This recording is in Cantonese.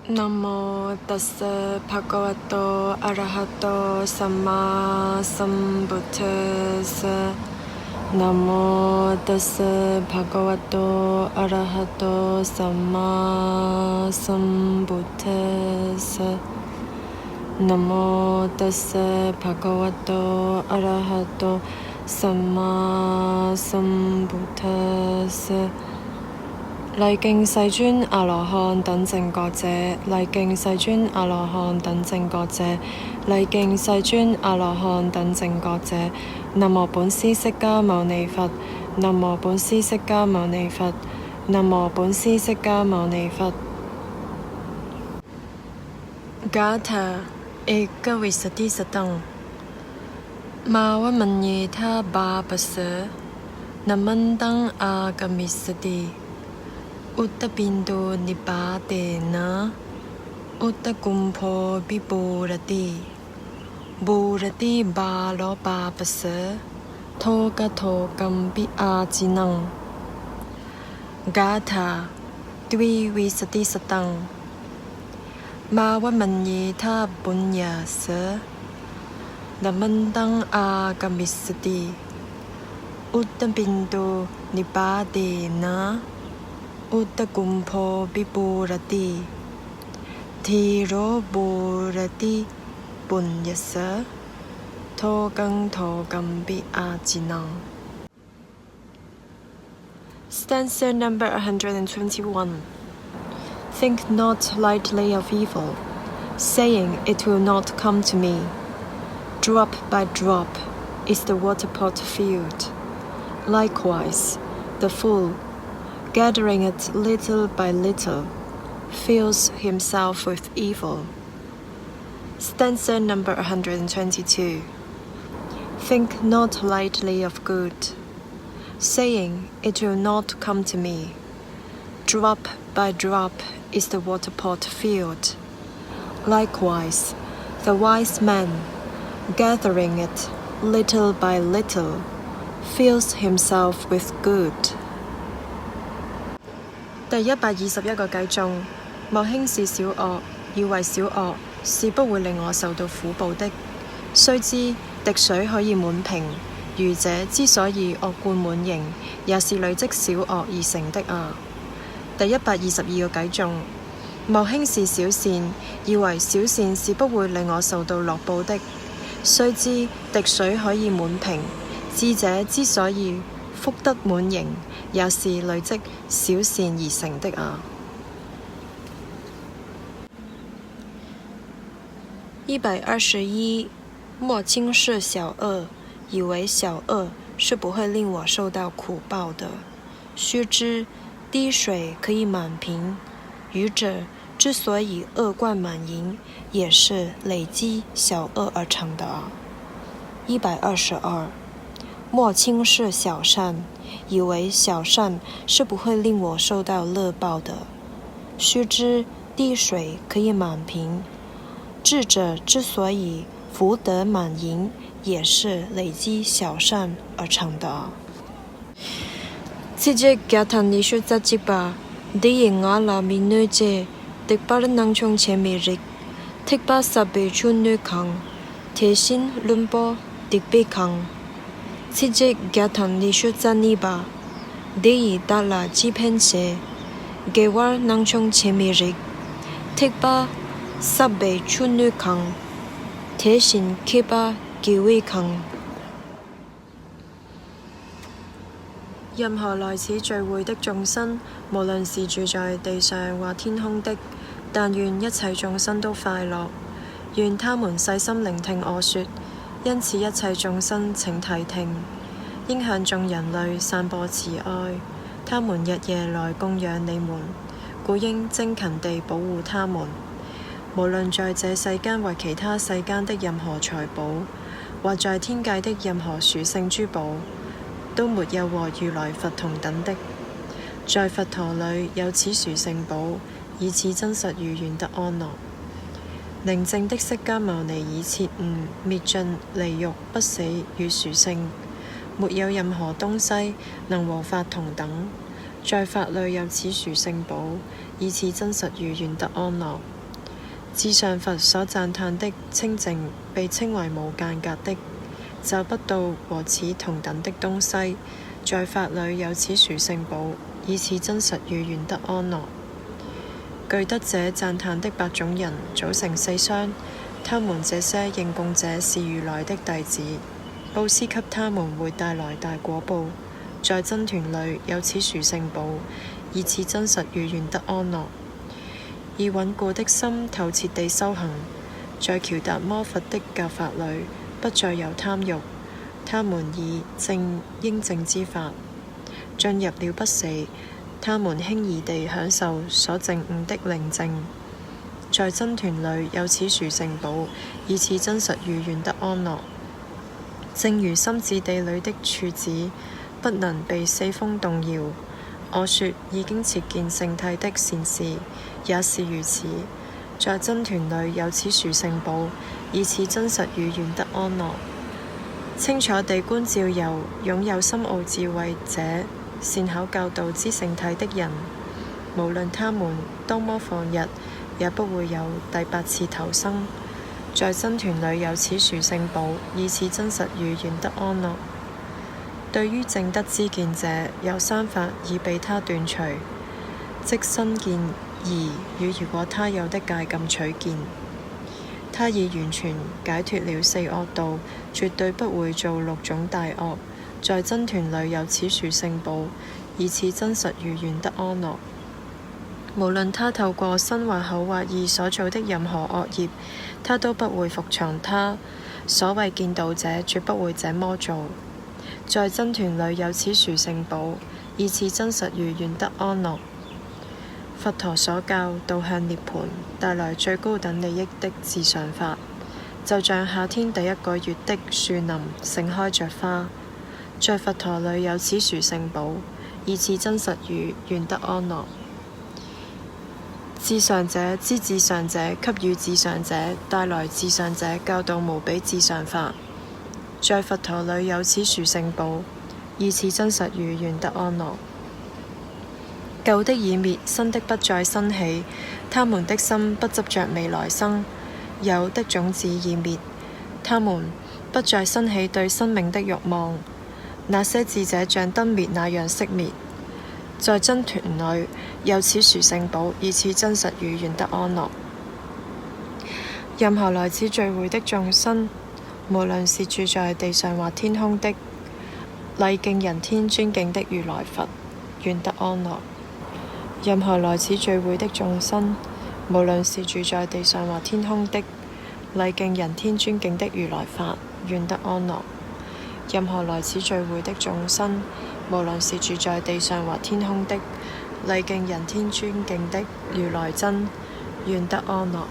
南無ตัสสะภะคะวะโตอะระหะโตสัมมาสัมพุทธัสสะนะโมตัสสะภะคะวะโตอะระหะโตสัมมาสัมพุทธัสสะนะโมตัสสะภะคะวะโตอะระหะโตสัมมาสัมพุทธัสสะ禮敬世尊阿羅漢等正覺者，禮敬世尊阿羅漢等正覺者，禮敬世尊阿羅漢等正覺者。南無本師釋迦牟尼佛，南無本師釋迦牟尼佛，南無本師釋迦牟尼佛。Gatha Eka Visati Satang Mawa Manyeta Babasa Namandang Agamisati Utta Bindu Nipatena Utta Kumpho Biburati Burati Balo Babasa Toga Togam Bi Ajinang Gatha Dwi Visati Satang Mawa Manyeta Bunyasa Namandang Agamisati Utta Bindu Nipatena Utta Kumpho Biburati Thiro Burati Bunyasa Togang Bi Ajinang. Stanza number 121. Think not lightly of evil, saying it will not come to me. Drop by drop is the water pot filled. Likewise, the fool, gathering it little by little, fills himself with evil. Stanza number 122. Think not lightly of good, saying it will not come to me. Drop by drop is the water pot filled. Likewise, the wise man, gathering it little by little, fills himself with good. 第121個偈頌，莫輕視小惡，以為小惡是不會令我受到苦報的。須知滴水可以滿瓶，愚者之所以惡貫滿盈，也是累積小惡而成的啊。第122個偈頌，莫輕視小善，以為小善是不會令我受到樂報的。須知滴水可以滿瓶，智者之所以福德滿盈，也是累積小善而成的啊。121莫輕視小惡，以為小惡是不會令我受到苦報的。須知滴水可以滿瓶，愚者之所以惡貫滿盈，也是累積小惡而成的啊。122莫輕視小善，以為小善是不會令我受到樂報的。須知滴水可以滿瓶，智者之所以福德滿盈，也是累積小善而成的啊。此即Gatha Nishu Zajiba Di Ngala Minuje Tikbar Nangchong Chemirik Tikbar Sabe Chunu Kang Teshin Lumbo Tikbe Kang此即Gatha Nishu Zaniba Di Dala Jipense Gewar Nangchong Chemirik Tikbar Sabe Chunu Kang Teshin Kiba Giwe Kang。任何來此聚會的眾生，無論是住在地上或天空的，但願一切眾生都快樂，願他們細心聆聽我說。因此一切眾生請諦聽，應向眾人類散播慈愛，他們日夜來供養你們，故應精勤地保護他們。無論在這世間或其他世間的任何財寶，或在天界的任何殊勝珠寶，都沒有和如來佛同等的。在佛陀裏有此殊勝寶，以此真實如願得安樂。寧靜的釋迦牟尼已徹悟滅盡離欲不死與殊勝，沒有任何東西能和法同等。在法裏有此殊勝寶，以此真實如願得安樂。至上佛所讚歎的清淨，被稱為無間隔的，找不到和此同等的東西。在法裏有此殊勝寶，以此真實語願得安樂。具得這讚歎的8種人，組成4相，他們這些應供者是如來的弟子，布施給他們會帶來大果報。在僧團裏有此殊勝寶，以此真實語願得安樂。以穩固的心透徹地修行，在喬達摩佛的教法裏不再有貪欲，他們以證應證之法進入了不死，他們輕易地享受所證悟的寧靜。在僧團裏有此殊勝寶，以此真實語願得安樂。正如心智地裏的柱子不能被四風動搖，我說已經切見聖諦的善事也是如此。在僧團裏有此殊勝寶，以此真實語願得安樂。清楚地觀照由擁有深奧智慧者善巧教導之聖諦的人，無論他們多麼放逸，也不會有第8次投生。在僧團裏有此殊勝寶，以此真實語願得安樂。對於證得知見者，有3法已被他斷除，即身見疑與如果他有的戒禁取見。他已完全解脫了4惡道，絕對不會做6種大惡。在僧團裏有此殊勝寶，以此真實語願得安樂。無論他透過身或口或意所做的任何惡業，他都不會服從他。所謂見道者，絕不會這麼做。在僧團裏有此殊勝寶，以此真實語願得安樂。佛陀所教導向涅槃帶來最高等利益的至上法，就像夏天第1個月的樹林盛開着花。在佛陀裏有此殊勝寶，以此真實語願得安樂。至上者知至上者，給予至上者，帶來至上者教導無比至上法。在佛陀裏有此殊勝寶，以此真實語願得安樂。舊的已滅，新的不再生起，他們的心不執着未來生。有的種子已滅，他們不再生起對生命的慾望。那些智者像燈滅那樣熄滅。在僧團裏有此殊勝寶，以此真實語願得安樂。任何來此聚會的眾生，無論是住在地上或天空的，禮敬人天尊敬的如來佛，願得安樂。任何來此聚會的眾生，無論是住在地上或天空的，禮敬人天尊敬的如來佛，願得安樂。任何來此聚會的眾生，無論是住在地上或天空的，禮敬人天尊敬的如來真，願得安樂。